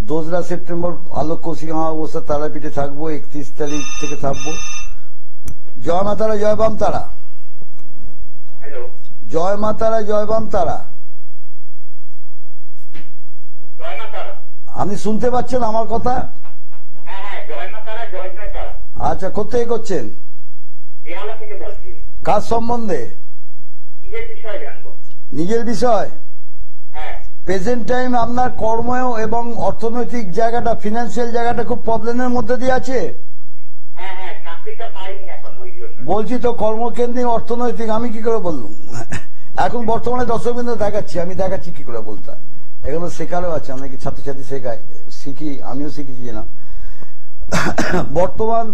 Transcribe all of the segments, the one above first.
2রা September আলোক কৌশিক অমাবস্যা তারাপীঠে থাকবো, 31 তারিখ থেকে থাকবো। জয় মা তারা, জয় বাম তারা। জয় মা তারা, জয় বাম তারা। আপনি শুনতে পাচ্ছেন আমার কথা? আচ্ছা, কোথায় করছেন? কাজ সম্বন্ধে? নিজের বিষয়। প্রেজেন্ট টাইম আপনার কর্ম এবং অর্থনৈতিক জায়গাটা, ফিনান্সিয়াল জায়গাটা খুব প্রবলেমের মধ্যে দিয়ে আছে। বলছি তো কর্মকেন্দ্রিক অর্থনৈতিক, আমি কি করে বললাম? এখন বর্তমানে দর্শকবৃন্দ দেখাচ্ছি, আমি দেখাচ্ছি কি করে বলতে হয়। এগুলো শেখারও আছে, অনেকে ছাত্রছাত্রী শেখায়, শিখি, আমিও শিখেছি না। বর্তমান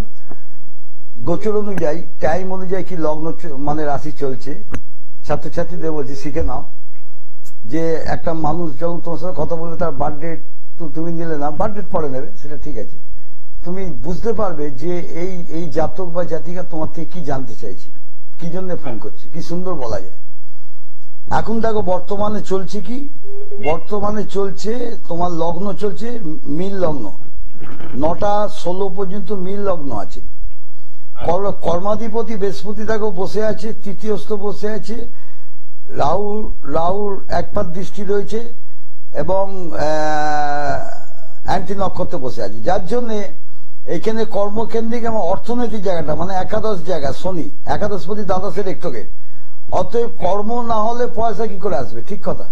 গোচর অনুযায়ী, টাইম অনুযায়ী কি লগ্ন মানে রাশি চলছে, ছাত্রছাত্রীদের বলছি শিখে নাও। যে একটা মানুষ যখন তোমার সাথে কথা বলবে, তার বার্থডে তুমি নিলে না, বার্থডে পরে নেবে, সেটা ঠিক আছে। তুমি বুঝতে পারবে যে এই জাতক বা জাতিকা তোমার থেকে কি জানতে চাইছে, কি জন্য ফোন করছে, কি সুন্দর বলা যায়। এখন দেখো বর্তমানে চলছে কি, বর্তমানে চলছে তোমার লগ্ন চলছে মীন লগ্ন, 9টা 16 পর্যন্ত মীন লগ্ন আছে। কর্মাধিপতি বৃহস্পতি দেখো বসে আছে, তৃতীয়স্থ বসে আছে, রাহুর একপাত দৃষ্টি রয়েছে এবং অ্যান্টি নক্ষত্রে বসে আছে, যার জন্য এখানে কর্মকেন্দ্রিক এবং অর্থনৈতিক জায়গাটা মানে একাদশ জায়গা, শনি একাদশপতি দ্বাদশের একটকে। অতএব কর্ম না হলে পয়সা কি করে আসবে, ঠিক কথা।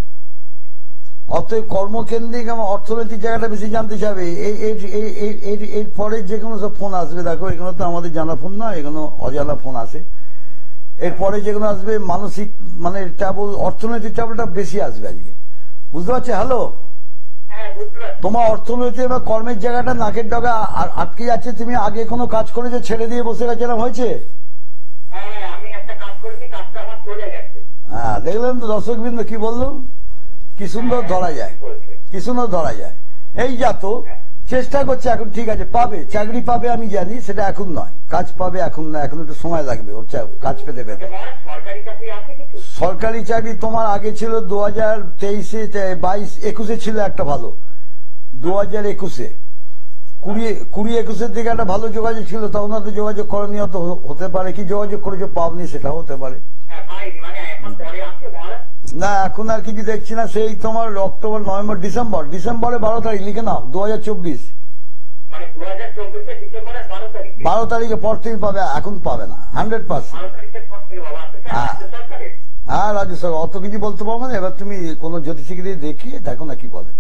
অতএব কর্মকেন্দ্রিক এবং অর্থনৈতিক জায়গাটা বেশি জানতে চাবে। এর পরে যে কোনো সব ফোন আসবে, দেখো এগুলো তো আমাদের জানা ফোন না, এগুলো অজানা ফোন আসে। এরপরে যেগুলো আসবে মানসিক মানে ট্রাবল, অর্থনৈতিক ট্রাবলটা বেশি আসবে আজকে, বুঝতে পারছি? হ্যালো, তোমার অর্থনৈতিক বা কর্মের জায়গাটা নাকের ডগা আটকে যাচ্ছে। তুমি আগে কোনো কাজ করে যে ছেড়ে দিয়ে বসে গেছে, এরকম হয়েছে? হ্যাঁ, দেখলেন তো দর্শকবৃন্দ কি বললাম, কি সুন্দর ধরা যায়, কি সুন্দর ধরা যায়। এই জাতক চেষ্টা করছে এখন, ঠিক আছে পাবে, চাকরি পাবে আমি জানি, সেটা এখন নয়, কাজ পাবে এখন না, এখন একটু সময় লাগবে ওর কাজ পেতে পেতে। সরকারি চাকরি তোমার আগে ছিল 2023-এ, 22-21-এ ছিল একটা ভালো, 2021-এ 20-21-এর দিকে একটা ভালো যোগাযোগ ছিল, তখন হয়তো যোগাযোগ করণীয় তো হতে পারে, কি যোগাযোগ করেছো পাওনি সেটাও হতে পারে। না এখন আর কিছু দেখছি না, সেই তোমার অক্টোবর নভেম্বর ডিসেম্বরে 12 তারিখ লিখে নাও, 2024 12 তারিখে পর থেকে পাবে, এখন পাবে না 100%। হ্যাঁ রাজ্য সরকার, অত কিছু বলতে পারবো না। এবার তুমি কোন জ্যোতিষীকে দিয়ে দেখিয়ে দেখো না কি বলে,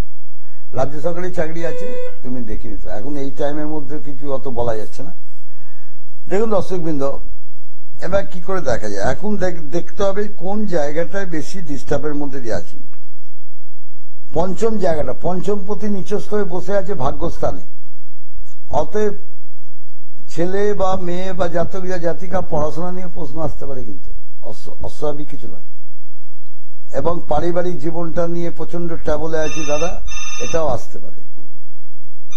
রাজ্য সরকারি চাকরি আছে, তুমি দেখিয়ে নিতে। এখন এই টাইমের মধ্যে কিছু অত বলা যাচ্ছে না। দেখুন দর্শকবৃন্দ, এবার কি করে দেখা যায়, এখন দেখতে হবে কোন জায়গাটায় বেশি ডিস্টার্বের মধ্যে দিয়ে আছি। পঞ্চম জায়গাটা, পঞ্চমপতি নিচস্থ হয়ে বসে আছে ভাগ্যস্থানে। অতএব ছেলে বা মেয়ে বা জাতক জাতিকা পড়াশোনা নিয়ে প্রশ্ন আসতে পারে, কিন্তু অস্বাভাবিক কিছু নয়। এবং পারিবারিক জীবনটা নিয়ে প্রচন্ড ট্রাবলে আছে দাদা, এটাও আসতে পারে,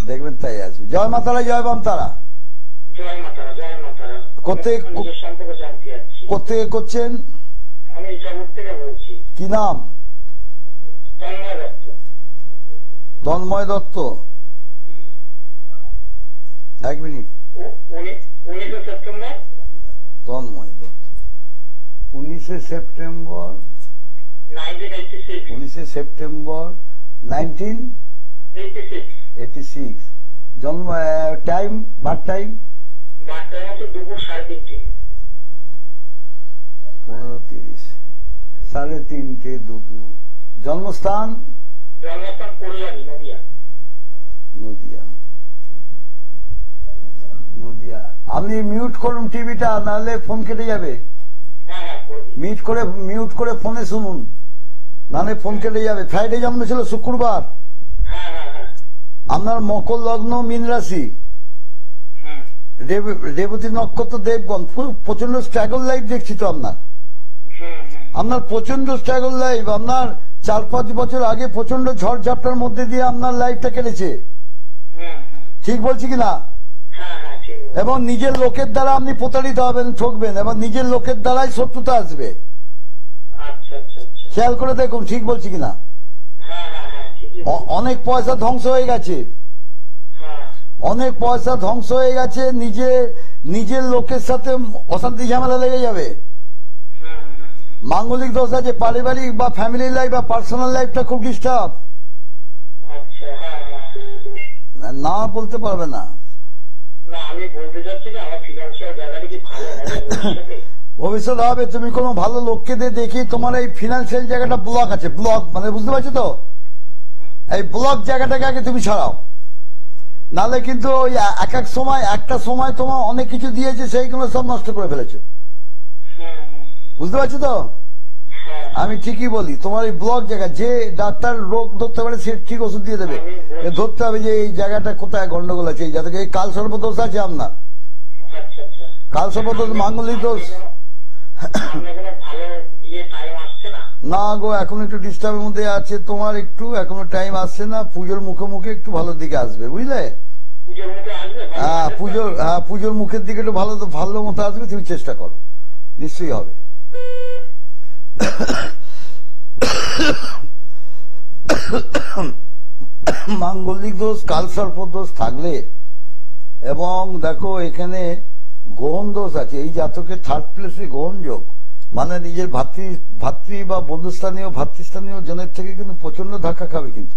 দেখবেন তাই আসবে। জয় মা তারা, জয় বাম তারা। কোথেকে করছেন? কি নাম? তন্ময় দত্ত। এক মিনিট, তন্ময় দত্ত 19শে সেপ্টেম্বর 1986 জন্ম। টাইম, বার্থ টাইম 15:30, 3:30 দুপুর। জন্মস্থান নদিয়া। আপনি মিউট করুন টিভিটা, নাহলে ফোন কেটে যাবে। মিউট করে ফোনে শুনুন, নাহলে ফোন কেটে যাবে। ফ্রাইডে জন্ম ছিল, শুক্রবার। আপনার মকর লগ্ন, মীন রাশি, রেবতী নক্ষত্র, দেবগণ। প্রচন্ড স্ট্রাগল লাইফ দেখছি তো আপনার প্রচন্ড স্ট্রাগল লাইফ। আপনার 4-5 বছর আগে প্রচন্ড ঝড় ঝাপটার মধ্যে দিয়ে আপনার লাইফটা কেটেছে, ঠিক বলছি কিনা? এবং নিজের লোকের দ্বারা আপনি প্রতারিত হবেন, ঠকবেন, এবং নিজের লোকের দ্বারাই শত্রুতা আসবে। খেয়াল করে দেখুন, ঠিক বলছি কিনা? অনেক পয়সা ধ্বংস হয়ে গেছে, অনেক পয়সা ধ্বংস হয়ে গেছে, নিজের লোকের সাথে অশান্তি ঝামেলা লেগে যাবে। মাঙ্গলিক দোষ আছে, পারিবারিক বা ফ্যামিলি লাইফ বা পার্সোনাল লাইফটা খুব ডিস্টার্ব। না বলতে পারবে না। আমি বলতে চাচ্ছি যে আমার ফিনান্সিয়াল জায়গাটা কি ভালো হবে ভবিষ্যৎ হবে। তুমি কোনো ভালো লোককে দিয়ে দেখি তোমার এই ফিনান্সিয়াল জায়গাটা ব্লক আছে, ব্লক মানে বুঝতে পারছো তো, এই ব্লক জায়গাটাকে আগে তুমি ছাড়াও, নালে কিন্তু ওই এক সময় একটা সময় তোমার অনেক কিছু দিয়েছে সেইগুলো সব নষ্ট করে ফেলেছো, বুঝতে পারছো তো। আমি ঠিকই বলি, তোমার এই ব্লক জায়গা, যে ডাক্তার রোগ ধরতে পারে সে ঠিক ওষুধ দিয়ে দেবে, ধরতে হবে যে এই জায়গাটা কোথায় গন্ডগোল আছে, এই জায়গায় এই কাল সর্বদোষ আছে আপনার, কাল সর্বদোষ মাঙ্গলিক দোষ। না গো, এখন একটু ডিস্টার্বের মধ্যে আছে তোমার, একটু এখনো টাইম আসছে না, পুজোর মুখে মুখে একটু ভালোর দিকে আসবে, বুঝলে। হ্যাঁ পুজোর মুখের দিকে একটু ভালো মতো আসবে, তুমি চেষ্টা করো, নিশ্চয়ই হবে। মাঙ্গলিক দোষ কালসর্প দোষ থাকলে, এবং দেখো এখানে গ্রহণ দোষ আছে, এই জাতকের থার্ড প্লেসে গ্রহণ যোগ, মানে নিজের ভাতৃ বা বন্ধুস্থানীয় ভাতৃস্থানীয় জনের থেকে কিন্তু প্রচন্ড ধাক্কা খাবে, কিন্তু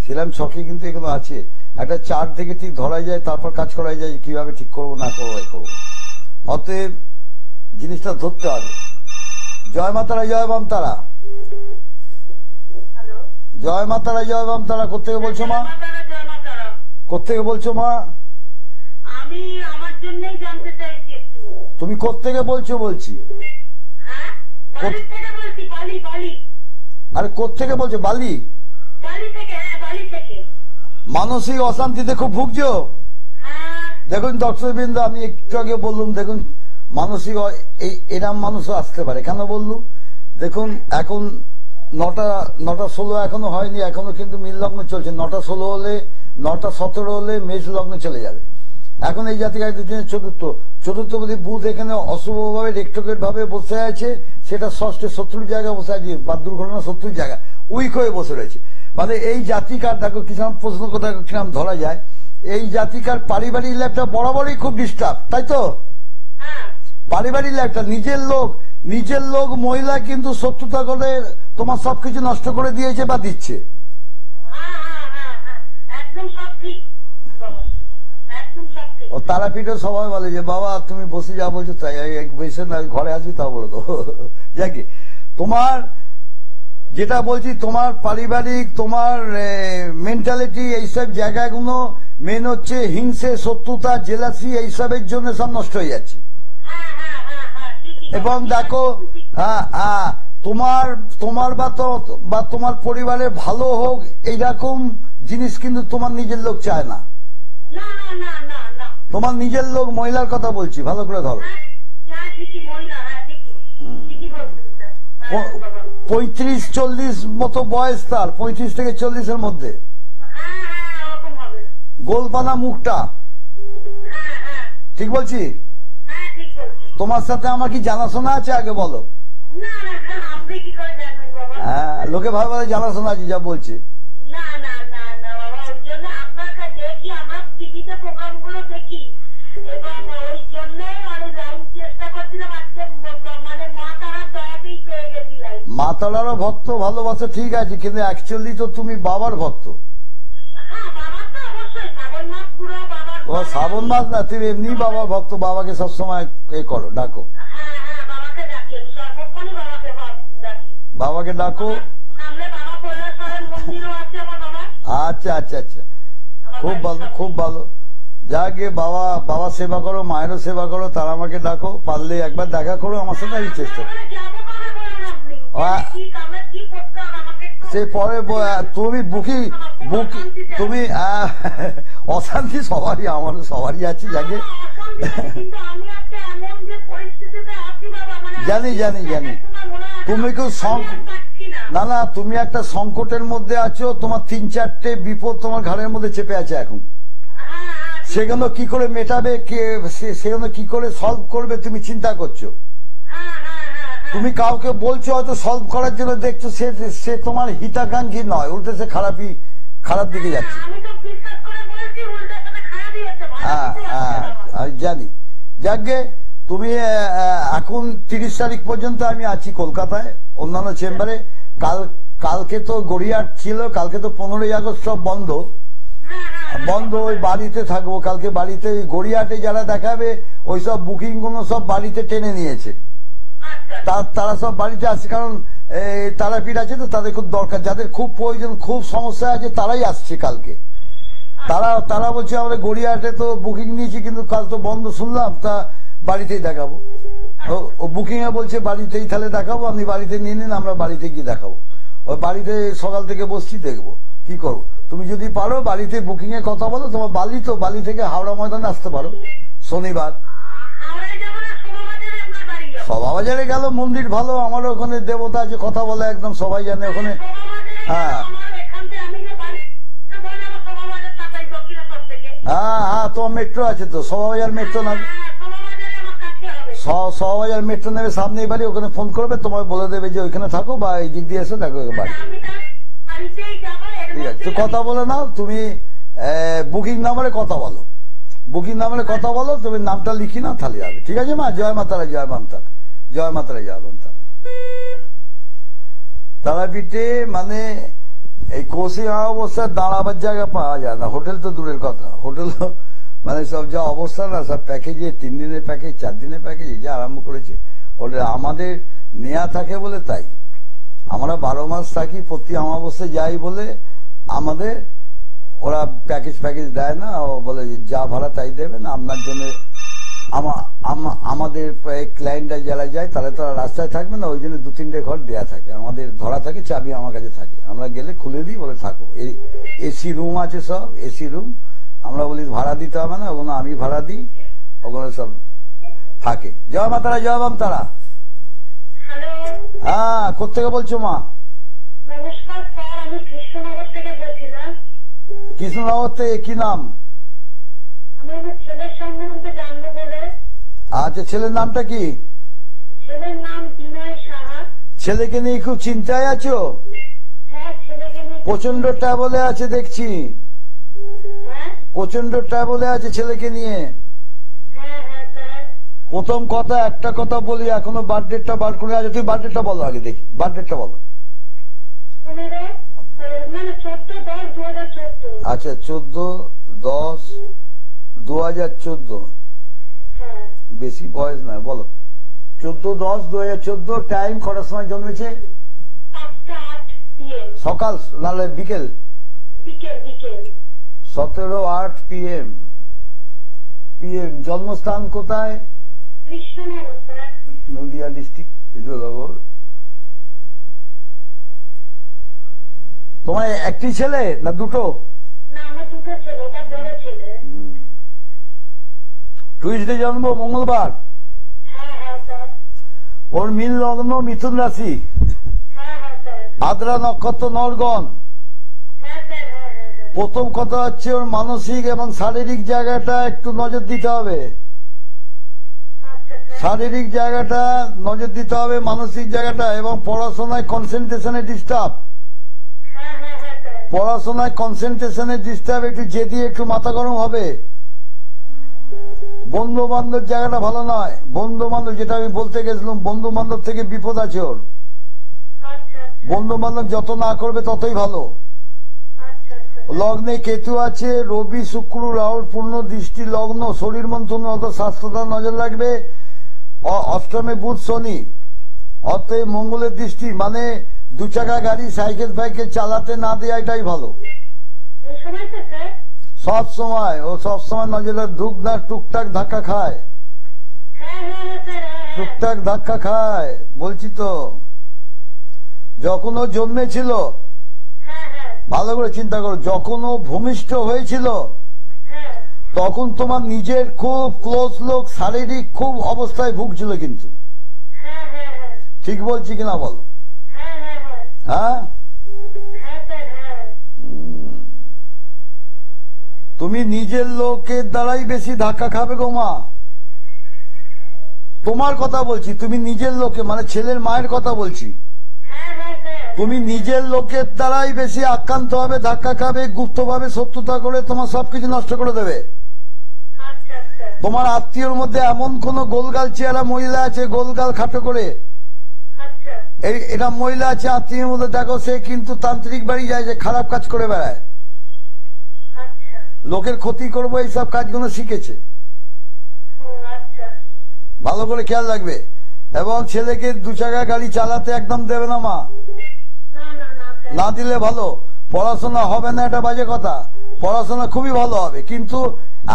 সেরকম ছকে কিন্তু এগুলো আছে। একটা চার্ট থেকে ঠিক ধরা যায়, তারপর কাজ করা যায় কিভাবে ঠিক করবো না করবো করবো, অতএব জিনিসটা ধরতে হবে। জয় মাতারা, জয় বাম তারা, জয় মাতারা, জয় বাম তারা। কোথেকে বলছো মা? কোথেকে বলছো মা? আমি আমার জন্যই জানতে চাইছি একটু। তুমি কোথেকে বলছো? বলছি বালি থেকে বলছি, বালি বালি। আরে কোথেকে বলছো? বালি? বালি থেকে, হ্যাঁ বালি থেকে। মানসিক অশান্তিতে খুব ভুগছো? দেখুন দর্শকবৃন্দ, আমি একটু আগে বললাম, দেখুন মানসিক এরম মানুষও আসতে পারে। কেন বললুম? দেখুন এখন 9:16 এখনো হয়নি, এখনো কিন্তু মীন লগ্ন চলছে। 9:16 হলে 9:17 হলে মেষ লগ্নে চলে যাবে। এখন এই জাতিকা চতুর্থপতি বুধ এখানে অশুভভাবে রেক্টোকেট ভাবে বসে আছে, সেটা ষষ্ঠে শত্রুর জায়গায় বসে আছে, বা দুর্ঘটনা শত্রুর জায়গা উইক হয়ে বসে রয়েছে। মানে এই জাতিকার, দেখো কিরকম প্রশ্ন কথা কিরকম ধরা যায়, এই জাতিকার পারিবারিক লাইফটা বরাবরই খুব ডিস্টার্ব, তাই তো? পারিবারিক লাইফটা, নিজের লোক মহিলা কিন্তু শত্রুতা করে তোমার সবকিছু নষ্ট করে দিয়েছে বা দিচ্ছে। ও তারাপীঠে সবাই বলে যে বাবা তুমি বসে যা বলছো তাই, বসে না ঘরে আসবি তা বলো তো। যাকে তোমার যেটা বলছি, তোমার পারিবারিক, তোমার মেন্টালিটি, এইসব জায়গাগুলো মেন হচ্ছে হিংসে, শত্রুতা, জেলাসি, এইসবের জন্য সব নষ্ট হয়ে যাচ্ছে। এবং দেখো তোমার বা তোমার পরিবারের ভালো হোক, এইরকম জিনিস কিন্তু তোমার নিজের লোক চায় না। তোমার নিজের লোক, মহিলার কথা বলছি, ভালো করে ধরো। 35-40 মতো বয়স তার, 35 থেকে 40-এর মধ্যে, গোলপানা মুখটা, ঠিক বলছি? তোমার সাথে আমার কি জানাশোনা আছে আগে বলো? হ্যাঁ, লোকে ভাবে জানাশোনা আছে যা বলছে। মা তারারও ভক্ত, ভালোবাসা, ঠিক আছে, কিন্তু অ্যাকচুয়ালি তো তুমি বাবার ভক্ত। শ্রাবণ মাস না, তুমি এমনি বাবার ভক্ত, বাবাকে সবসময় করো, ডাকো, বাবাকে ডাকো। আচ্ছা আচ্ছা আচ্ছা, খুব ভালো, খুব ভালো। যাকে বাবা সেবা করো, মায়েরও সেবা করো, তারা আমাকে ডাকো, পারলে একবার দেখা করো আমার সাথে, আমি চেষ্টা করো। সে পরে তুমি অশান্তি সবারই, আমারও সবারই আছে, যাকে জানি জানি জানি। তুমি কেউ না, তুমি একটা সংকটের মধ্যে আছো, তোমার 3-4টে বিপদ তোমার ঘাড়ের মধ্যে চেপে আছে এখন, সেগুলো কি করে মেটাবে, সেগুলো কি করে সলভ করবে তুমি চিন্তা করছো। তুমি কাউকে বলছো হয়তো সলভ করার জন্য, দেখছো সে সে তোমার হিতাকাঙ্ক্ষী নয়, উল্টে সে খারাপ দিকে যাচ্ছে। আমি তো বিশ্বাস করে বলেছি, উল্টো সাথে খারাপই হচ্ছে, হ্যাঁ হ্যাঁ আমি জানি। যাকে তুমি এখন 30 তারিখ পর্যন্ত আমি আছি কলকাতায় অন্যান্য চেম্বারে। কালকে তো গড়িয়াহাট ছিল, কালকে তো 15ই আগস্ট সব বন্ধ, ওই বাড়িতে থাকবো কালকে। বাড়িতে গড়িয়াহাটে যারা দেখাবে ওই সব বুকিং গুলো সব বাড়িতে টেনে নিয়েছে, তারা সব বাড়িতে আসছে, কারণ তারাপীঠ আছে তো, তাদের খুব দরকার, যাদের খুব প্রয়োজন, খুব সমস্যা আছে তারাই আসছে কালকে। তারা বলছে আমরা গড়িয়াহাটে তো বুকিং নিয়েছি কিন্তু কাল তো বন্ধ শুনলাম, তা বাড়িতেই দেখাবো। ও বুকিং এ বলছে বাড়িতেই তাহলে দেখাবো, আপনি বাড়িতে নিয়ে নিন, আমরা বাড়িতে গিয়ে দেখাবো। ওই বাড়িতে সকাল থেকে বসছি, দেখবো কি করবো। তুমি যদি পারো বাড়িতে বুকিং এ কথা বলো, তোমার বালি থেকে হাওড়া ময়দানে আসতে পারো শনিবার। শোভাবাজারে গেল মন্দির ভালো, আমার ওখানে দেবতা আছে, কথা বলে একদম সবাই জানে ওখানে। হ্যাঁ হ্যাঁ তোমার মেট্রো আছে তো, শোভাবাজার মেট্রো নামে, শোভাবাজার মেট্রো নেবে সামনেই বাড়ি, ওখানে ফোন করবে, তোমায় বলে দেবে যে ওইখানে থাকো বা এই দিক দিয়ে এসে দেখো বাড়ি। ঠিক আছে, তো কথা বলে নাও তুমি, বুকিং নাম্বারে কথা বলো, বুকিং নাম্বারে কথা বলো, তুমি নামটা লিখি নাও তাহলে যাবে। ঠিক আছে মা, জয় মাতারা, জয় মাতারা, জয় মাতারা, জয় মাতারা। তারাপীঠে মানে এই কোষে অবস্থা দাঁড়াবার জায়গা পাওয়া যায় না, হোটেল তো দূরের কথা, হোটেল মানে সব যা অবস্থা না, সব প্যাকেজে 3 দিনের প্যাকেজ, 4 দিনের প্যাকেজ যা আরম্ভ করেছে। হোটেল আমাদের নেয়া থাকে বলে তাই আমরা 12 মাস থাকি, প্রতি অমাবস্যায় যাই বলে আমাদের ওরা প্যাকেজ দেয় না, বলে যা ভাড়া তাই দেবেন আপনার জন্য। আমাদের ক্লায়েন্টরা যারা যায় তারা তো রাস্তায় থাকবে না, ওই জন্য 2-3টে ঘর দেয়া থাকে, আমাদের ধরা থাকে, চাবি আমার কাছে থাকে, আমরা গেলে খুলে দিই, বলে থাকো। এসি রুম আছে, সব এসি রুম, আমরা বলি ভাড়া দিতে হবে না, ওগুলো আমি ভাড়া দিই, ওগুলো সব থাকে। জয় মা তারা, জয় বাম তারা। হ্যাঁ, কোথেকে বলছো মা? নমস্কার স্যার, আমি কৃষ্ণনগর থেকে বলছিলাম। কৃষ্ণনগর থেকে, কি নাম? আমি আমার ছেলের সম্বন্ধে জানবো বলে। আচ্ছা, ছেলের নামটা কি? ছেলের নাম বিনয় সাহা। ছেলেকে নিয়ে খুব চিন্তায় আছো? হ্যাঁ, ছেলেকে নিয়ে প্রচন্ড ট্রাবলে আছে দেখছি, প্রচন্ড ট্রাবলে আছে ছেলেকে নিয়ে। হ্যাঁ হ্যাঁ স্যার। প্রথম কথা, একটা কথা বলি, এখনো বার্থডেটা বার করে আছে, তুমি বার্থডেটা বলো আগে দেখি, বার্থডেটা বলো। 14/10/2014। আচ্ছা, 14/10/2014। বেশি বয়স নয়, বলো। 14/10/2014। টাইম কটার সময় জন্মেছে? 5:08 PM। সকাল নাহলে বিকেল? বিকেল। 17:08 PM। জন্মস্থান কোথায়? কৃষ্ণনগর স্যার। নদিয়া ডিস্ট্রিক্ট, কৃষ্ণনগর। তোমার একটি ছেলে না দুটো? না, আমার দুটো ছেলে, ওটা বড় ছেলে। টুইসডে জন্ম, মঙ্গলবার। হ্যাঁ হ্যাঁ স্যার। ওর মীন লগ্ন, মিথুন রাশি। হ্যাঁ হ্যাঁ স্যার। আদ্রা নক্ষত্র, নরগণ। হ্যাঁ স্যার। হ্যাঁ হ্যাঁ। প্রথম কথা হচ্ছে ওর মানসিক এবং শারীরিক জায়গাটা একটু নজর দিতে হবে। আচ্ছা স্যার। শারীরিক জায়গাটা নজর দিতে হবে, মানসিক জায়গাটা, এবং পড়াশোনায় কনসেন্ট্রেশনে ডিস্টার্ব। হ্যাঁ হ্যাঁ হ্যাঁ স্যার। পড়াশোনায় কনসেন্ট্রেশনে ডিস্টার্ব, একটু জেদি, একটু মাথা গরম হবে। বন্ধু বান্ধব জায়গাটা ভালো নয়, বন্ধু বান্ধব, যেটা আমি বলতে গেছিলাম, বন্ধু বান্ধব থেকে বিপদ আছে ওর। বন্ধু বান্ধব যত না করবে ততই ভালো। লগ্নে কেতু আছে, রবি শুক্র রাহুর পূর্ণ দৃষ্টি লগ্ন, শরীর মন্থন, অত স্বাস্থ্যটা নজর রাখবে। অষ্টমে বুধ শনি, অতএব মঙ্গলের দৃষ্টি, মানে 2 চাকা গাড়ি, সাইকেল ফাইকেল চালাতে না দেওয়া, এটাই ভালো। সব সময় ও সব সময় নজরে টুকটাক ধাক্কা খায়, টুকটাক ধাক্কা খায়, বলছি তো। যখন ও জন্মেছিল, ভালো করে চিন্তা করো, যখন ও ভূমিষ্ঠ হয়েছিল তখন তোমার নিজের খুব ক্লোজ লোক শারীরিক খুব অবস্থায় ভুগছিল, কিন্তু ঠিক বলছি কিনা বলো? হ্যাঁ, তুমি নিজের লোকের দ্বারাই বেশি ধাক্কা খাবে গো মা। তোমার কথা বলছি, তুমি নিজের লোকে মানে ছেলের মায়ের কথা বলছি। হ্যাঁ হ্যাঁ স্যার। তুমি নিজের লোকের দ্বারাই বেশি আক্রান্ত হবে, ধাক্কা খাবে, গুপ্তভাবে শত্রুতা করে তোমার সবকিছু নষ্ট করে দেবে। আচ্ছা আচ্ছা তোমার আত্মীয়র মধ্যে এমন কোন গোলগাল চেহারা মহিলা আছে, গোলগাল খাটো করে আচ্ছা এটা মহিলা আছে আত্মীয়ের মধ্যে, দেখো সে কিন্তু তান্ত্রিক বাড়ি যায়, যে খারাপ কাজ করে বেড়ায়, আচ্ছা লোকের ক্ষতি করবো এইসব কাজগুলো শিখেছে। ও আচ্ছা ভালো করে খেয়াল রাখবে। এবং ছেলেকে 2 চাকা গাড়ি চালাতে একদম দেবে না মা, না না না স্যার। না দিলে ভালো। পড়াশোনা হবে না এটা বাজে কথা, পড়াশোনা খুবই ভালো হবে, কিন্তু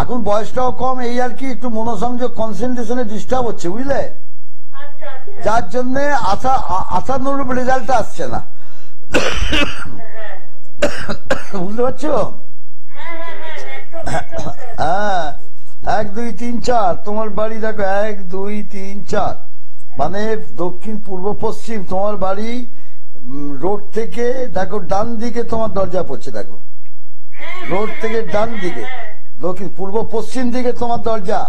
এখন বয়সটাও কম, এই আর কি একটু মনোসংযোগ কনসেন্ট্রেশনে ডিস্টার্ব হচ্ছে, বুঝলে, আচ্ছা আচ্ছা যার জন্য আশানুরূপ রেজাল্ট আসছে না। হ্যাঁ বুঝতে পারছো? হ্যাঁ হ্যাঁ হ্যাঁ একদম একদম স্যার। হ্যাঁ, 1 2 3 4 তোমার বাড়ি দেখো, 1 2 3 4 মানে দক্ষিণ পূর্ব পশ্চিম তোমার বাড়ি। রোড থেকে দেখো ডান দিকে তোমার দরজা পড়ছে, দেখো হ্যাঁ রোড থেকে ডান দিকে, দক্ষিণ পূর্ব পশ্চিম দিকে তোমার দরজা।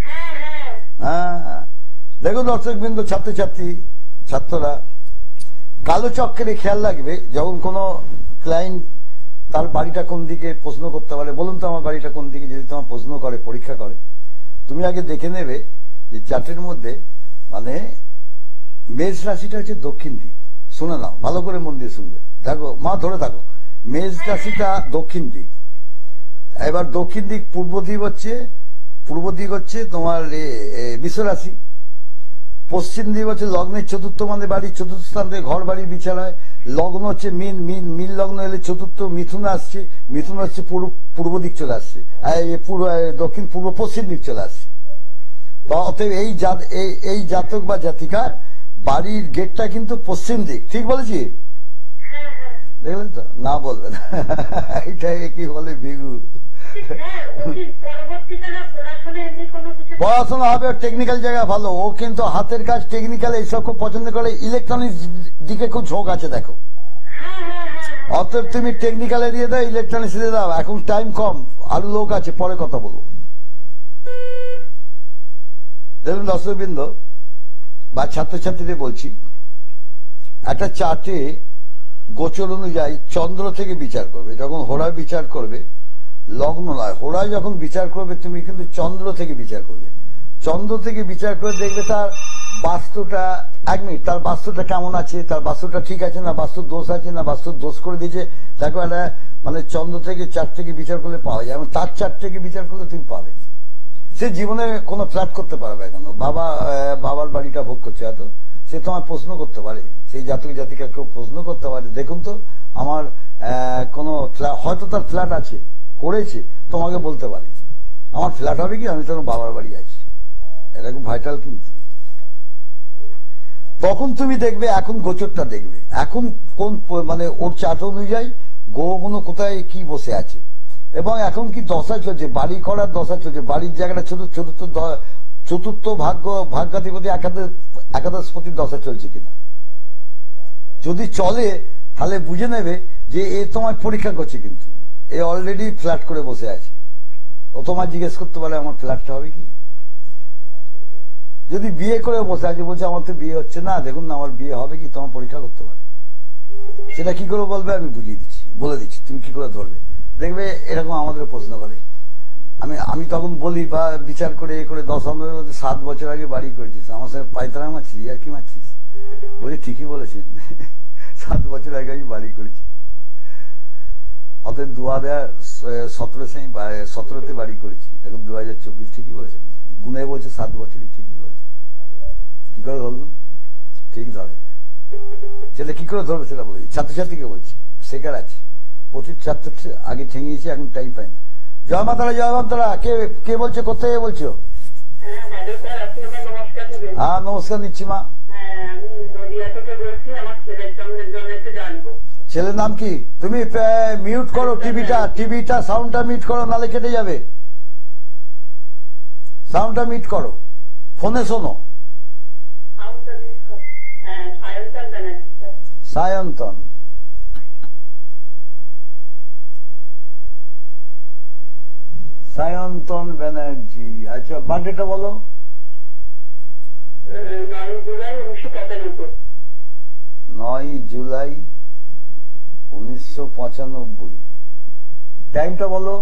হ্যাঁ হ্যাঁ হ্যাঁ, দেখুন দর্শক বিন্দু, ছাত্রছাত্রী ছাত্ররা কালো চক্রে খেয়াল রাখবে, যখন কোন ক্লায়েন্ট তার বাড়িটা কোন দিকে প্রশ্ন করতে পারে, বলুন তো আমার বাড়িটা কোন দিকে, যদি তোমার প্রশ্ন করে, পরীক্ষা করে, তুমি আগে দেখে নেবে যে চার্টের মধ্যে মানে মেষ রাশিটা হচ্ছে দক্ষিণ দিক। শুনে নাও, ভালো করে মন দিয়ে শুনবে, দেখো মা ধরে থাকো, মেষ রাশিটা দক্ষিণ দিক। এবার দক্ষিণ দিক, পূর্ব দিক হচ্ছে তোমার বৃষ রাশি, পশ্চিম দিক হচ্ছে লগ্নের চতুর্থ মানে বাড়ি, চতুর্থ স্থান থেকে ঘর বাড়ি বিচার হয়। লগ্ন হচ্ছে মিন লগ্ন এলে চতুর্থ মিথুন আসছে, মিথুন হচ্ছে পূর্ব দিক চলে আসছে, দক্ষিণ পূর্ব পশ্চিম দিক চলে আসছে। অতএব এই জাতক বা জাতিকার বাড়ির গেটটা কিন্তু পশ্চিম দিক, ঠিক বলেছি? হ্যাঁ হ্যাঁ দেখলেন তো, না বলবেন এইটাই কি বলে বিগু। স্যার ও কি পরবর্তীকালে পড়াশোনা এমনি কোনো কিছু? পড়াশোনা হবে, টেকনিক্যাল জায়গা ভালো, ও কিন্তু হাতের কাজ টেকনিক্যাল এইসব খুব পছন্দ করে, ইলেকট্রনিক্স দিকে খুব ঝোঁক আছে দেখো। হ্যাঁ হ্যাঁ হ্যাঁ অতএব তুমি টেকনিক্যালে দিয়ে দাও, ইলেকট্রনিক্স দিয়ে দাও, এখন টাইম কম, আরো লোক আছে, পরে কথা বলবো। দেখুন দর্শকবৃন্দ বা ছাত্রছাত্রীদের বলছি, একটা চার্টে গোচর অনুযায়ী চন্দ্র থেকে বিচার করবে, যখন হোরায় বিচার করবে, লগ্ন নয়, হোরায় যখন বিচার করবে তুমি কিন্তু চন্দ্র থেকে বিচার করবে। চন্দ্র থেকে বিচার করে দেখবে তার বাস্তুটা, 1 মিনিট, তার বাস্তুটা কেমন আছে, তার বাস্তুটা ঠিক আছে না, বাস্তু দোষ আছে না, বাস্তু দোষ করে দিয়েছে, দেখো একটা মানে চন্দ্র থেকে চার্ট থেকে বিচার করলে পাওয়া যায়, এবং তার চার্ট থেকে বিচার করলে তুমি পাবে। সে জীবনে কোনো ফ্ল্যাট করতে পারবে কেন, বাবার বাড়িটা ভোগ করছে, এত সে তোমার প্রশ্ন করতে পারে, সেই জাতক জাতিকা কেউ প্রশ্ন করতে পারে, দেখুন তো আমার কোন হয়তো তার ফ্ল্যাট আছে, করেছে, তোমাকে বলতে পারে আমার ফ্ল্যাট হবে কি, আমি তখন বাবার বাড়ি আছি, এটা খুব ভাইটাল। কিন্তু তখন তুমি দেখবে, এখন গোচরটা দেখবে, এখন কোন মানে ওর চার্ট অনুযায়ী গ্রহগুলো কোথায় কি বসে আছে, এবং এখন কি দশা চলছে, বাড়ি করার দশা চলছে, বাড়ির জায়গাটা চতুর্থ ভাগ্যাধিপতি একাদশপতির দশা চলছে কিনা। যদি চলে তাহলে বুঝে নেবে যে এ তোমার পরীক্ষা করছে, কিন্তু এ অলরেডি ফ্ল্যাট করে বসে আছে, ও তোমার জিজ্ঞেস করতে পারে আমার ফ্ল্যাটটা হবে কি। যদি বিয়ে করে বসে আছে, বলছে আমার তো বিয়ে হচ্ছে না, দেখুন না আমার বিয়ে হবে কি, তোমার পরীক্ষা করতে পারে। সেটা কি করে বলবে আমি বুঝিয়ে দিচ্ছি, বলে দিচ্ছি, তুমি কি করে ধরবে। দেখবে এরকম আমাদের প্রশ্ন করে, আমি তখন বলি বা বিচার করে 7 বছর আগে বাড়ি করেছিস, আমার সঙ্গে পায়তারা মারছিস, আর কি মারছিস, বলছি ঠিকই বলেছেন 7 বছর আগে আমি বাড়ি করেছি। অতএব 2017 বাড়ি করেছি, এখন 2024, ঠিকই বলেছেন, গুনে বলছে 7 বছরই, ঠিকই বলেছে। কি করে ধরলাম, ঠিক ধরে, সেটা কি করে ধরবে সেটা বলছি, ছাত্রছাত্রীকে বলছি, শেখার আছে, প্রচুর ছাত্র আগে ঠেঙিয়েছি, এখন টাইম পাই না। জয় মাতারা, জয় মাতারা। কে বলছো, কোথায় বলছো? হ্যাঁ নমস্কার নিচ্ছি মা। ছেলের নাম কি? তুমি মিউট করো টিভিটা সাউন্ডটা মিউট করো, নালে কেটে যাবে, সাউন্ডটা মিউট করো, ফোনে শোনো। সায়ন্তন, সায়ন্তন ব্যানার্জি। আচ্ছা বার্থডেটা বলো। 9 জুলাই 1995। 9 জুলাই 1995। টাইমটা বলো।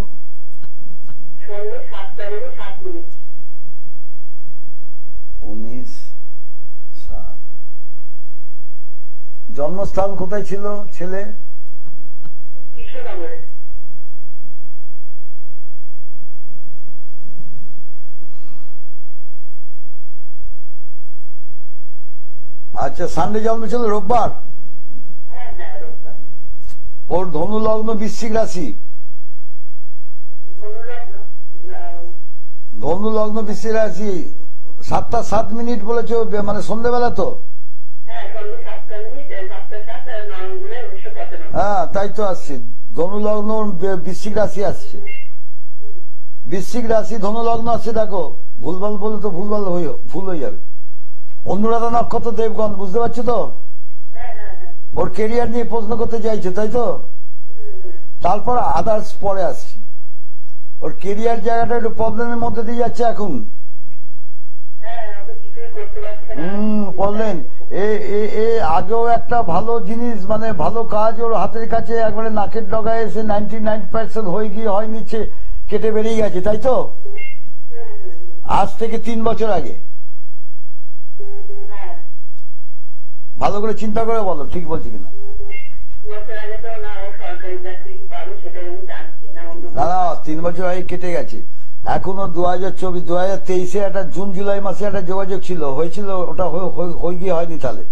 সন্ধ্যে 7:07। 19:07। জন্মস্থান কোথায় ছিল ছেলে? কৃষ্ণনগরে। আচ্ছা, সানডে জন্ম ছিল, রোববার। হ্যাঁ, রোববার। ওর ধনু লগ্ন বৃশ্চিক রাশি। ধনু লগ্ন বৃশ্চিক রাশি। 7:07 বলেছো, মানে সন্ধ্যেবেলা তো? হ্যাঁ, সন্ধ্যে 7:07, 9 জুলাই 1995। হ্যাঁ, তাই তো আসছে। ধনু লগ্ন বৃশ্চিক রাশি আসছে। বৃশ্চিক রাশি ধনু লগ্ন আসছে। দেখো, ভুলভাল বলে তো ভুল হয়ে যাবে। অনুরাধা নক্ষত্র, দেবগণ, বুঝতে পারছো তো? ওর কেরিয়ার নিয়ে প্রশ্ন করতে চাইছো, তাই তো? তারপর আদার্স পরে আসছি। ওর কেরিয়ার জায়গাটা একটু প্রবলেমের মধ্যে দিয়ে যাচ্ছে এখন। বললেন আগেও একটা ভালো জিনিস, মানে ভালো কাজ ওর হাতের কাছে একবারে নাকের ডগায় এসে 99% হয়ে গিয়ে হয় নিচ্ছে, কেটে বেরিয়ে গেছে, তাই তো? আজ থেকে 3 বছর আগে। ভালো করে চিন্তা করে বলো, ঠিক বলছি কিনা। না না, 3 বছর আগে কেটে গেছে। এখনো 2024, 2023-এ একটা জুন জুলাই মাসে একটা যোগাযোগ ছিল, হয়েছিল, ওটা হয়ে গিয়ে হয়নি তাহলে?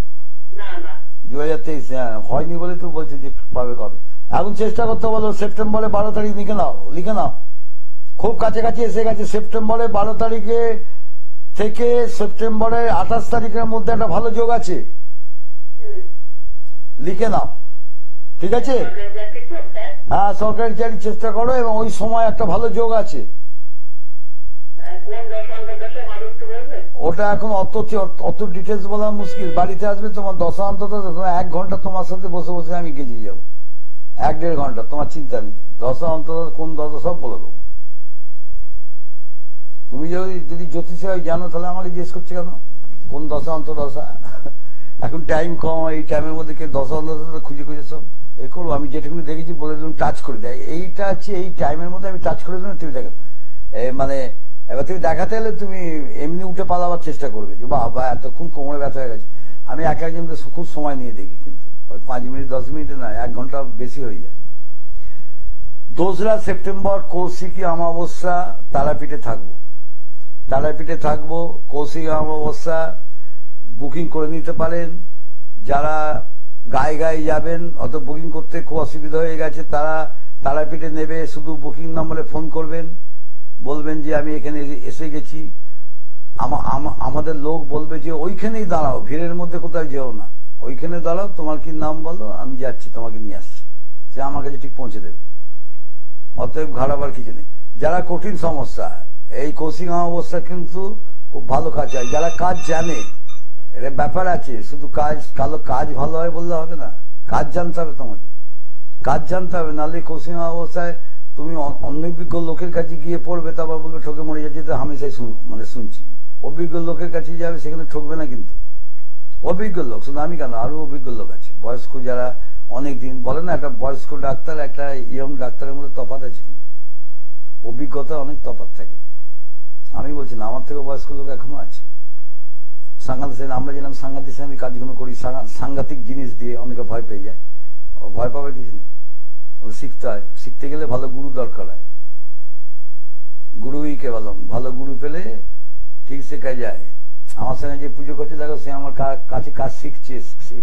2023 হয়নি বলে তো বলছে যে পাবে কবে। এখন চেষ্টা করতে বলো, সেপ্টেম্বরে 12 তারিখ লিখে নাও। খুব কাছাকাছি এসে গেছে। সেপ্টেম্বরে 12 তারিখে থেকে সেপ্টেম্বরের 28 তারিখের মধ্যে একটা ভালো যোগ আছে, লিখে নাও, ঠিক আছে? হ্যাঁ, সরকারি চাকরির চেষ্টা করো, এবং ওই সময় একটা ভালো যোগ আছে। ওটা এখন অত ডিটেলস বলা মুশকিল। বাড়িতে আসবে, তোমার দশা অন্তত 1 ঘন্টা তোমার সাথে বসে বসে আমি গেছিয়ে যাবো, 1-1.5 ঘন্টা, তোমার চিন্তা নেই। দশা অন্তত কোন দশা সব বলে দেবো। তুমি যদি জ্যোতিষে জানো তাহলে আমাকে জিজ্ঞেস করছে কেন কোন দশা অন্তদশা? এখন টাইম কম, এই টাইমের মধ্যে দশা অন্তদশা খুঁজে সব এ করবো। আমি যেটুকুনি দেখেছি বলে দিলাম, টাচ করে দেয়। এইটা আছে, এই টাইমের মধ্যে আমি টাচ করে দিলাম, তুমি দেখো। মানে এবার তুমি দেখাতে হলে তুমি এমনি উঠে পালাবার চেষ্টা করবে যে বাবা এতক্ষণ কোমরে ব্যথা হয়ে গেছে। আমি একজনকে খুব সময় নিয়ে দেখি, কিন্তু ওই 5 মিনিট 10 মিনিটে না, 1 ঘন্টা বেশি হয়ে যায়। 2রা সেপ্টেম্বর কৌশিকী অমাবস্যা, তারাপীঠে থাকবো। কৌশিকী অমাবস্যা বুকিং করে নিতে পারেন। যারা গায়ে যাবেন, অত বুকিং করতে খুব অসুবিধা হয়ে গেছে, তারা তারাপীঠে নেবে। শুধু বুকিং নম্বরে ফোন করবেন, বলবেন যে আমি এখানে এসে গেছি। আমাদের লোক বলবে যে ওইখানেই দাঁড়াও, ভিড়ের মধ্যে কোথাও যেও না, ওইখানে দাঁড়াও, তোমার কি নাম বলো, আমি যাচ্ছি, তোমাকে নিয়ে আসছি। সে আমার কাছে ঠিক পৌঁছে দেবে। অতএব ঘাড়াবার কিছু নেই। যারা কঠিন সমস্যা, এই কৌশিক অমাবস্যা কিন্তু খুব ভালো কাজ হয়। যারা কাজ জানে, এটা ব্যাপার আছে, শুধু কাজ ভালো হয় বললে হবে না, কাজ জানতে হবে তোমাকে, কাজ জানতে হবে। নাহলে কৌশিক অমাবস্যায় তুমি অনভিজ্ঞ লোকের কাছে গিয়ে পড়বে, তারপর বলবে ঠকে মরে যাচ্ছে, তো হামেশাই শুনছি। অভিজ্ঞ লোকের কাছে যাবে, সেখানে ঠকবে না কিন্তু। অভিজ্ঞ লোক, শুধু আমি কেন, আরো অভিজ্ঞ লোক আছে, বয়স্ক যারা অনেকদিন, বলে না একটা বয়স্ক ডাক্তার একটা ইয়ং ডাক্তারের মধ্যে তফাৎ আছে, কিন্তু অভিজ্ঞতা অনেক তফাৎ থাকে। আমি বলছি না, আমার থেকে বয়স্ক লোক এখনো আছে। আমরা যেরকম সাংঘাতিক কাজগুলো করি, সাংঘাতিক জিনিস দিয়ে অনেকে ভয় পেয়ে যায়। ভয় পাবার কিছু নেই, শিখতে হয়। শিখতে গেলে ভালো গুরু দরকার হয়। গুরুই কেবলম, ভালো গুরু পেলে ঠিক শেখা যায়। আমার সঙ্গে যে পুজো করছে, দেখো সে আমার কাছে কাজ শিখছে,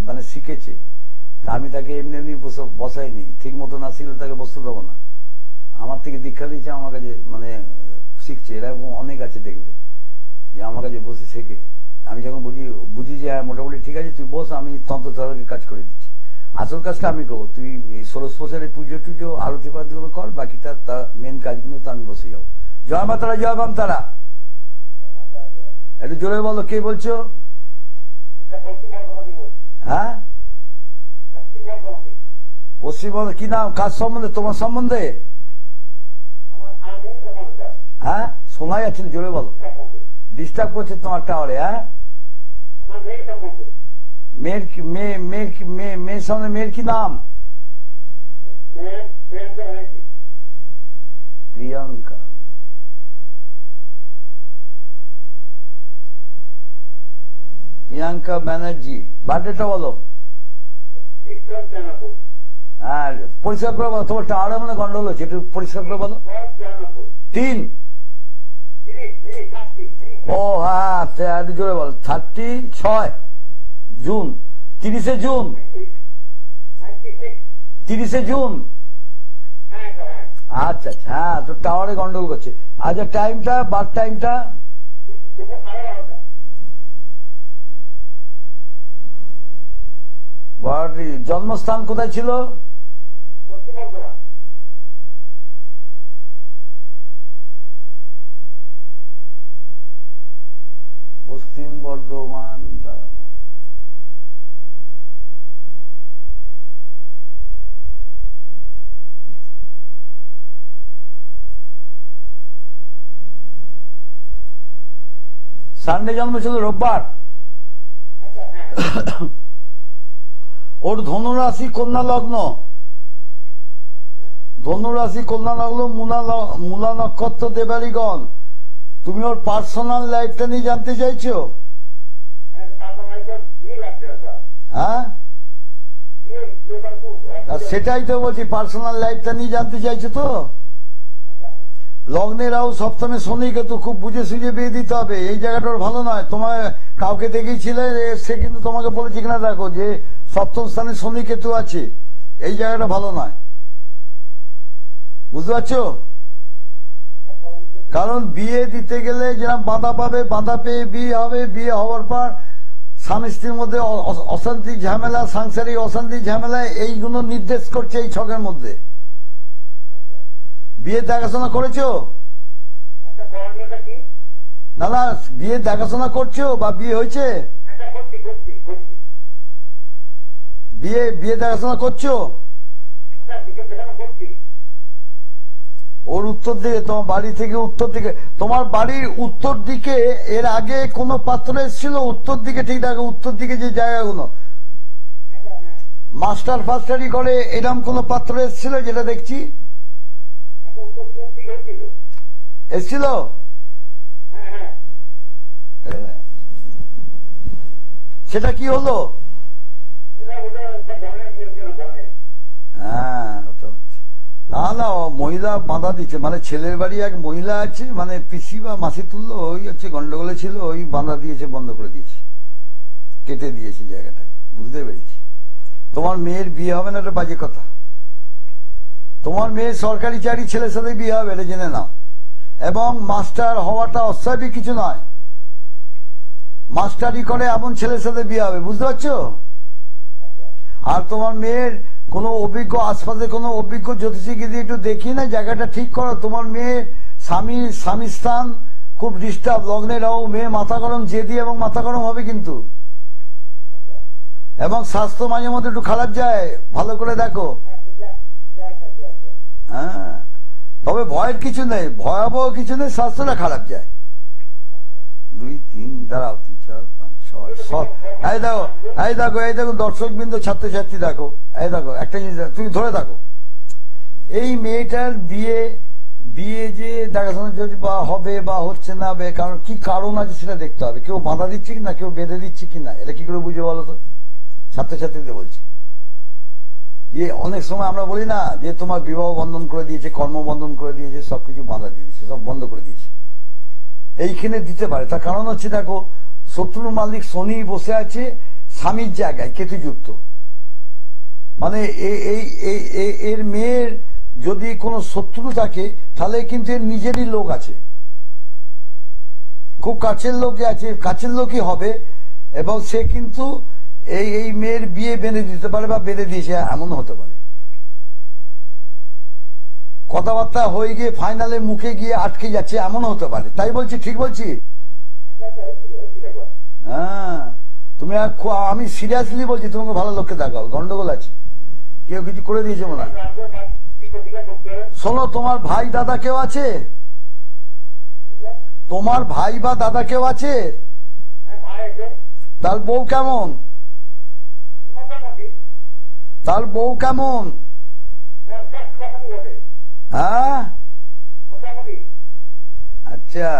মানে শিখেছে। আমি তাকে এমনি এমনি বসাইনি, ঠিক মতো না শিখলে তাকে বসতে দেবো না। আমার থেকে দীক্ষা দিয়েছে, আমার কাছে মানে শিখছে। এরকম অনেক আছে, দেখবে যে আমার কাছে বসে শেখে। আমি যখন বুঝি যে মোটামুটি ঠিক আছে, তুই বস, আমি তন্ত্র তরকে কাজ করে দিচ্ছি। আসল কাজটা আমি করবো, তুই ষোড়শ প্রসারের পুজো আরতি পাতিগুলো কর, বাকিটা মেন কাজগুলো তো আমি বসে যাবো। জয় মা তারা, জয় বাম তারা। একটু জোরে বলো, কে বলছো? হ্যাঁ, পশ্চিমবঙ্গ। কি নাম, কাজ সম্বন্ধে, তোমার সম্বন্ধে? হ্যাঁ, শোনা যাচ্ছে, জোরে বলো। ডিস্টার্ব করছে তোমার টাওয়ারে। হ্যাঁ, আমার মেয়ের সম্বন্ধে। মেয়ের সামনে মেয়ের কি নাম? মেয়ের প্রিয়াঙ্কা ব্যানার্জি। প্রিয়াঙ্কা। প্রিয়াঙ্কা ব্যানার্জি। বার্থডেটা বলো। হ্যাঁ, পরিষ্কার করে বলো। তোমার টাওয়ারে মানে গন্ডগোল হচ্ছে, একটু পরিষ্কার করে বলো। 3। ও হ্যাঁ, একটু জোরে বল। 36 জুন। 30 জুন। 30 জুন। আচ্ছা আচ্ছা, হ্যাঁ, তো টাওয়ারে গন্ডগোল করছে। আচ্ছা, টাইমটা, বার্থ টাইমটা? জন্মস্থান কোথায় ছিল? পশ্চিম বর্ধমান। সানডে জন্ম ছিল, রোববার। ওর ধনুরাশি কন্যা লগ্ন। ধনুরাশি কন্যা লগ্ন, মূলা নক্ষত্র, দেবাড়িগণ। তুমি ওর পার্সোনাল লাইফটা নিয়ে জানতে চাইছো? হ্যাঁ, সেটাই তো বলছি, পার্সোনাল লাইফটা নিয়ে জানতে চাইছো তো? লগ্নে রাহু, সপ্তমে শনি কেতু, খুব বুঝে সুঝে বিয়ে দিতে হবে। এই জায়গাটা ওর ভালো নয়। তোমার কাউকে দেখিয়েছিলে, সে কিন্তু তোমাকে বলেছে কিনা দেখো যে সপ্তম স্থানে শনি কেতু আছে, এই জায়গাটা ভালো নয়। বুঝতে পারছো? কারণ বিয়ে দিতে গেলে যেরকম বাধা পাবে, বাধা পেয়ে বিয়ে হবে। বিয়ে হওয়ার পর স্বামী স্ত্রীর মধ্যে অশান্তি ঝামেলা, সাংসারিক অশান্তি ঝামেলা, এইগুলো নির্দেশ করছে এই ছকের মধ্যে। বিয়ে দেখাশোনা করেছো? না না, বিয়ে দেখাশোনা করছো বা বিয়ে হয়েছে? বিয়ে দেখাশোনা করছো? ওর উত্তর দিকে, তোমার বাড়ি থেকে উত্তর দিকে, তোমার বাড়ির উত্তর দিকে এর আগে কোন পাত্র এসেছিল? উত্তর দিকে, ঠিক থাকে, উত্তর দিকে যে জায়গাগুলো মাস্টার ফাস্টারি করে, এরকম কোন পাত্র এসেছিল যেটা দেখছি? এসেছিল? সেটা কি হলো? হ্যাঁ, না না, মহিলা বাধা দিচ্ছে, মানে ছেলের বাড়ি এক মহিলা আছে, মানে পিসি বা মাসি তুললো, ওই হচ্ছে গন্ডগোলে ছিল, ওই বাধা দিয়েছে, বন্ধ করে দিয়েছে, কেটে দিয়েছে জায়গাটাকে। বুঝতে পেরেছি। তোমার মেয়ের বিয়ে হবে না, এটা বাজে কথা। তোমার মেয়ের সরকারি চাকরি, ছেলের সাথে বিয়ে হবে, এটা জেনে নাও। এবং মাস্টার হওয়াটা অস্বাভাবিক কিছু নয়। মাস্টারি করে এমন ছেলের সাথে বিয়ে হবে, বুঝতে পারছো? আর তোমার মেয়ের কোনো অভিজ্ঞ, আশপাশে কোনো অভিজ্ঞ জ্যোতিষীকে দিয়ে একটু দেখি না, জায়গাটা ঠিক করো। তোমার মেয়ের স্বামী স্থান খুব ডিস্টার্ব, লগ্নে রাহু, মেয়ে মাথা গরম, জেদি এবং মাথা গরম হবে কিন্তু। এবং স্বাস্থ্য মাঝে মধ্যে একটু খারাপ যায়, ভালো করে দেখো। হ্যাঁ, তবে ভয়ের কিছু নেই, ভয়াবহ কিছু নেই, স্বাস্থ্যটা খারাপ যায়। 2 3 দাঁড়াও, 3 4 5 6 এই দেখো, এই দেখো, এই দেখো দর্শক বিন্দু, ছাত্রছাত্রী দেখো, এই দেখো একটা জিনিস তুমি ধরে থাকো। এই মেয়েটার বিয়ে যে দেখাশোনা বা হবে বা হচ্ছে না, কারণ কি কারণ আছে সেটা দেখতে হবে। কেউ বাধা দিচ্ছে কিনা, কেউ বেঁধে দিচ্ছে কিনা, এটা কি করে বুঝে বলো তো? ছাত্রছাত্রীদের বলছি। অনেক সময় আমরা বলি না যে তোমার বিবাহ বন্ধন করে দিয়েছে, কর্মবন্ধন করে দিয়েছে, সবকিছু বাধা দিয়ে দিয়েছে, সব বন্ধ করে দিয়েছে। এইখানে দিতে পারে, তার কারণ হচ্ছে দেখো, শত্রুর মালিক শনি বসে আছে স্বামীর জায়গায়, কেতুযুক্ত। মানে এর মেয়ের যদি কোনো শত্রু থাকে, তাহলে কিন্তু এর নিজেরই লোক আছে, খুব কাছের লোকই আছে, কাছের লোকই হবে। এবং সে কিন্তু এই মেয়ের বিয়ে বেঁধে দিতে পারে বা বেঁধে দিয়েছে, এমন হতে পারে। কথাবার্তা হয়ে গিয়ে ফাইনালে মুখে গিয়ে আটকে যাচ্ছে, এমন হতে পারে। তাই বলছি, ঠিক বলছি? হ্যাঁ, তুমি আমি সিরিয়াসলি বলছি, তোমাকে ভালো লোককে দেখাও, গন্ডগোল আছে, কেউ কিছু করে দিয়েছে মনে হয়। শোনো, তোমার ভাই দাদা কেউ আছে? তোমার ভাই বা দাদা কেউ আছে? তার বউ কেমন? মোটামুটি তার বউ কেমন? বটে হ্যাঁ, মোটামুটি। আচ্ছা,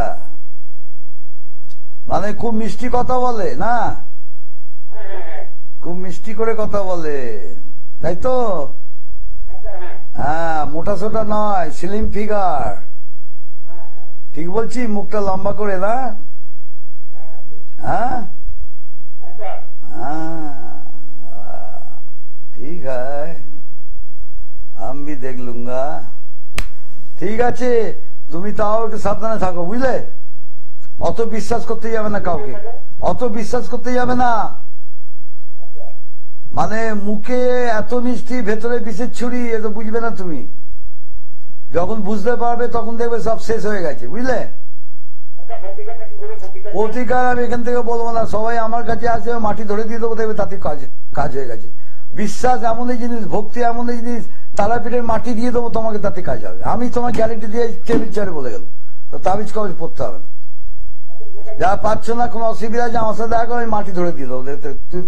মানে খুব মিষ্টি কথা বলে না? হ্যাঁ হ্যাঁ হ্যাঁ খুব মিষ্টি করে কথা বলে, তাই তো? আচ্ছা, হ্যাঁ হ্যাঁ, মোটা সোটা নয়, স্লিম ফিগার। হ্যাঁ হ্যাঁ ঠিক বলছি? মুখটা লম্বা করে না? হ্যাঁ আচ্ছা हाँ, ठीक है, हम भी देख लूंगा। ঠিক আছে, তুমি তাও একটু সাবধানে থাকো, বুঝলে? অত বিশ্বাস করতে যাবে না কাউকে, অত বিশ্বাস করতে যাবে না। মানে মুখে এত মিষ্টি, ভেতরে বিষের ছুরি, এ তো বুঝবে না তুমি। যখন বুঝতে পারবে তখন দেখবে সব শেষ হয়ে গেছে, বুঝলে? আচ্ছা, প্রতিকারটা কি বলবো? প্রতিকার আমি এখান থেকে বলবো না, সবাই আমার কাছে আসে, মাটি ধরে দিয়ে দেবো, দেখবে তাতে কাজ হয়ে গেছে। বিশ্বাস এমনই জিনিস, ভক্তি এমনই জিনিস, তারাপীঠের মাটি দিয়ে দেবো, তোমাকে তাতে কাজ হবে। আমি তোমার গ্যারেন্টি দিয়ে টেবিল চেয়ারে বলে গেল, তো তাবিজ কবজ পড়তে হবে না। যা পাচ্ছ না, কোনো অসুবিধা আছে আমার সাথে দেখো, আমি মাটি ধরে দিয়ে দেবো।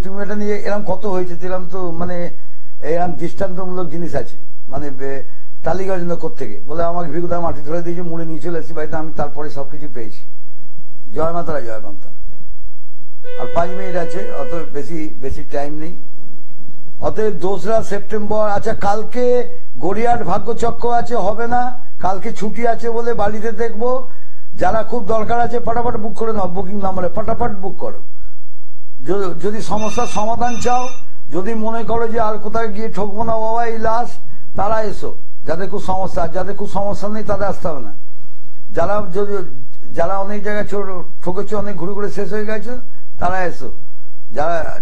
তুমি এটা নিয়ে এরকম কত হয়েছে, এরকম তো মানে এরকম দৃষ্টান্তমূলক জিনিস আছে, মানে টালিগঞ্জ থেকে বলে আমাকে ভিগুদা মাটি ধরে দিয়েছে, মুড়ে নিয়ে চলে এসেছি বাড়িতে, আমি তারপরে সবকিছু পেয়েছি। জয় মাতারা, জয় মাতারা। আর 5 মিনিট আছে, অত বেশি টাইম নেই। অতএব 2রা সেপ্টেম্বর, আচ্ছা কালকে গড়িয়ার ভাগ্যচক্র আছে, হবে না, কালকে ছুটি আছে বলে বাড়িতে দেখবো। যারা খুব দরকার আছে ফটাফট বুক করে নাও, বুকিং নাম্বারে ফটাফট বুক করো। যদি সমস্যার সমাধান চাও, যদি মনে করো যে আর কোথায় গিয়ে ঠকবো না বাবা, এই লাস্ট, তারা এসো। যাদের খুব সমস্যা, যাদের খুব সমস্যা নেই তাদের আসতে হবে না। যারা অনেক জায়গায় ঠকেছে, অনেক ঘুরে ঘুরে শেষ হয়ে গেছে, তারা এসো।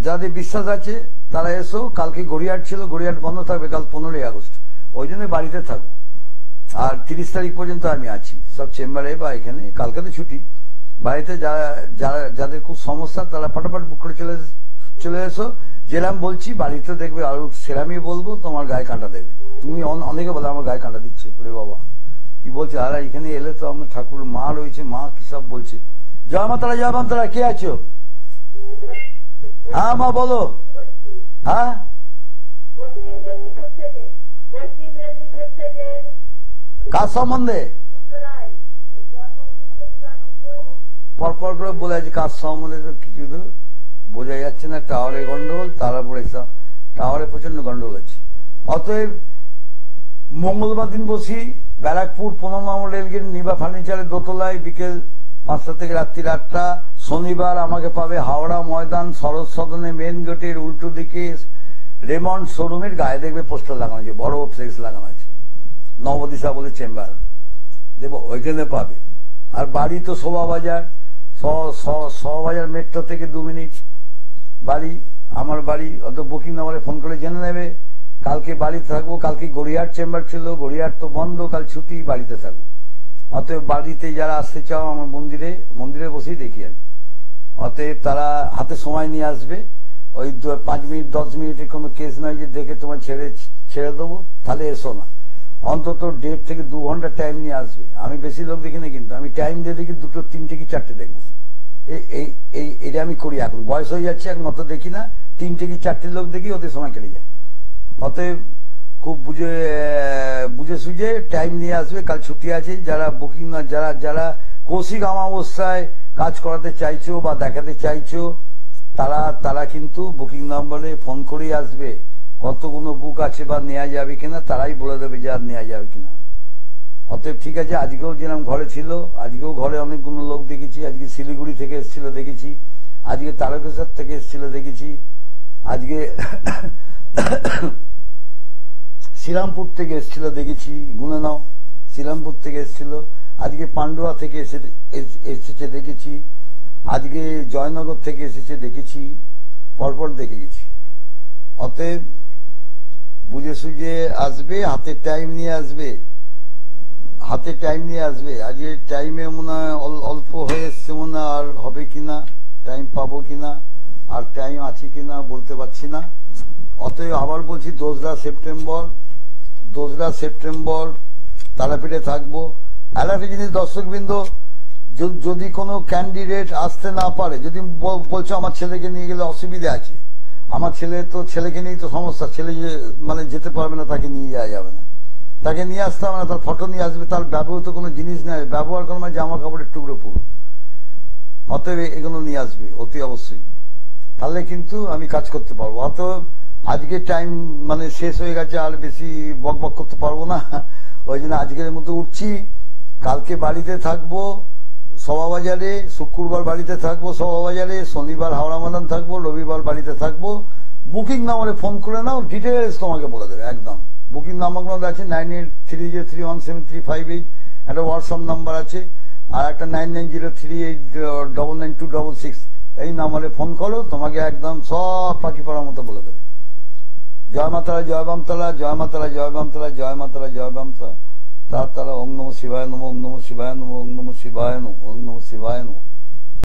যাদের বিশ্বাস আছে তারা এসো। কালকে গড়িয়াহাট ছিল, গড়িয়াহাট বন্ধ থাকবে কাল 15ই আগস্ট, ওই জন্য বাড়িতে থাকবো। আর 30 তারিখ পর্যন্ত আমি আছি, সব চেম্বারে বা এখানে। কালকে তো ছুটি। বাড়িতে যাদের খুব সমস্যা তারা ফটাফট বুক করে চলে এসো। যেরাম বলছি বাড়িতে দেখবে আরো সেরামই বলবো, তোমার গায়ে কাঁটা দেবে। তুমি অনেকে বলে আমার গায়ে কাঁটা দিচ্ছে, ওরে বাবা কি বলছে। আর এখানে এলে তো আমার ঠাকুর মা রয়েছে, মা কি সব বলছে। জয় মাতারা, জয় মাতারা। কে আছো? হ্যাঁ মা বলো। হ্যাঁ, কার সম্বন্ধে? পরপর করে বলে আছে কার সম্বন্ধে, তো কিছু তো বোঝা যাচ্ছে না। টাওয়ারে গন্ডগোল, তার উপরে টাওয়ারে প্রচন্ড গন্ডগোল আছে। অতএব মঙ্গলবার দিন বসি ব্যারাকপুর 15 নম্বর রেলগেট নিবা ফার্নিচারের দোতলায়, বিকেল 5টা থেকে রাত্রি 8টা। শনিবার আমাকে পাবে হাওড়া ময়দান, শরৎ সদনে মেন গেটের উল্টো দিকে রেমন্ড শোরুমের গায়ে দেখবে পোস্টার লাগানো আছে, বড় ফ্লেক্স লাগানো আছে, নবদিশা বলে চেম্বার, দেখবো ওইখানে পাবে। আর বাড়ি তো শোভাবাজার, শোভাবাজার মেট্রো থেকে 2 মিনিট বাড়ি, আমার বাড়ি। অত বুকিং নাম্বারে ফোন করে জেনে নেবে। কালকে বাড়িতে থাকবো, কালকে গড়িয়াহাট চেম্বার ছিল, গড়িয়াহাট তো বন্ধ, কাল ছুটি, বাড়িতে থাকবো। অতএব বাড়িতে যারা আসতে চাও আমার মন্দিরে বসেই দেখি আমি। অতএব তারা হাতে সময় নিয়ে আসবে। ওই 5 মিনিট 10 মিনিটের কোনো কেস নয় যে দেখে তোমার ছেড়ে দেবো, তাহলে এসো না। অন্তত 1.5 থেকে 2 ঘন্টা টাইম নিয়ে আসবে। আমি বেশি লোক দেখি না, কিন্তু আমি টাইম দিয়ে দেখি 2, 3 কি 4টে দেখবো। এটা আমি করি, এখন বয়স হয়ে যাচ্ছে, এখন অত দেখি না। 3 কি 4টে লোক দেখি, ওদের সময় কেটে যায়। অতএব খুব বুঝে সুঝে টাইম নিয়ে আসবে। কাল ছুটি আছে। যারা বুকিং না, যারা কৌশিক অমাবস্যায় কাজ করাতে চাইছো বা দেখাতে চাইছো, তারা কিন্তু বুকিং নাম্বারে ফোন করেই আসবে। কতগুলো বুক আছে বা নেওয়া যাবে কিনা, তারাই বলে দেবে যে আর নেওয়া যাবে কিনা। অতএব ঠিক আছে। আজকেও যেরকম ঘরে ছিল, আজকেও ঘরে অনেকগুলো লোক দেখেছি। আজকে শিলিগুড়ি থেকে এসেছিল দেখেছি, আজকে তারকেশ্বর থেকে এসেছিল দেখেছি, আজকে শ্রীরামপুর থেকে এসেছিল দেখেছি, গুনে নাও, শ্রীরামপুর থেকে এসেছিল। আজকে পান্ডুয়া থেকে এসেছে দেখেছি, আজকে জয়নগর থেকে এসেছে দেখেছি, পরপর দেখে গেছি। অতএব বুঝে সুঝে আসবে, হাতে টাইম নিয়ে আসবে, হাতে টাইম নিয়ে আসবে। আজকে টাইমে মনে হয় অল্প হয়ে এসছে, মনে আর হবে কিনা, টাইম পাবো কিনা, আর টাইম আছে কিনা বলতে পারছি না। অতএব আবার বলছি 2রা সেপ্টেম্বর তারাপীঠে থাকবো। আর একটা জিনিস দর্শকবৃন্দ, যদি কোনো ক্যান্ডিডেট আসতে না পারে, যদি বলছো আমার ছেলেকে নিয়ে গেলে অসুবিধা আছে, আমার ছেলেকে নিয়ে তো সমস্যা, ছেলে মানে যেতে পারবে না, তাকে নিয়ে যাওয়া যাবে না, তাকে নিয়ে আসতে হবে না, তার ফটো নিয়ে আসবে, তার ব্যবহৃত কোনো জিনিস নেই, ব্যবহার কোনো মানে জামা কাপড়ের টুকরো পুরো, অতএব এগুলো নিয়ে আসবে অতি অবশ্যই, তাহলে কিন্তু আমি কাজ করতে পারবো। অতএব আজকে টাইম মানে শেষ হয়ে গেছে, আর বেশি বকবক করতে পারবো না, ওই জন্য আজকের মতো উঠছি। কালকে বাড়িতে থাকবো সভাবাজারে, শুক্রবার বাড়িতে থাকবো সভাবাজারে, শনিবার হাওড়া ময়দান থাকবো, রবিবার বাড়িতে থাকবো। বুকিং নাম্বারে ফোন করে নাও, ডিটেলস তোমাকে বলে দেবে একদম। বুকিং নাম্বারগুলো আছে 9830317358, একটা হোয়াটসঅ্যাপ নাম্বার আছে, আর একটা 9903899266, এই নাম্বারে ফোন করো, তোমাকে একদম সব পাখি পড়ার মতো বলে দেবে। জয় মাতারা, জয় বামতলা, জয় মাতারা, জয় বামতলা, জয় মাতারা, জয় বামতলা। তারা ওং নমঃ শিবায় নমঃ, ওং নমঃ শিবায় নমঃ, ওং নমঃ শিবায় নমঃ, ওং নমঃ শিবায় নমঃ।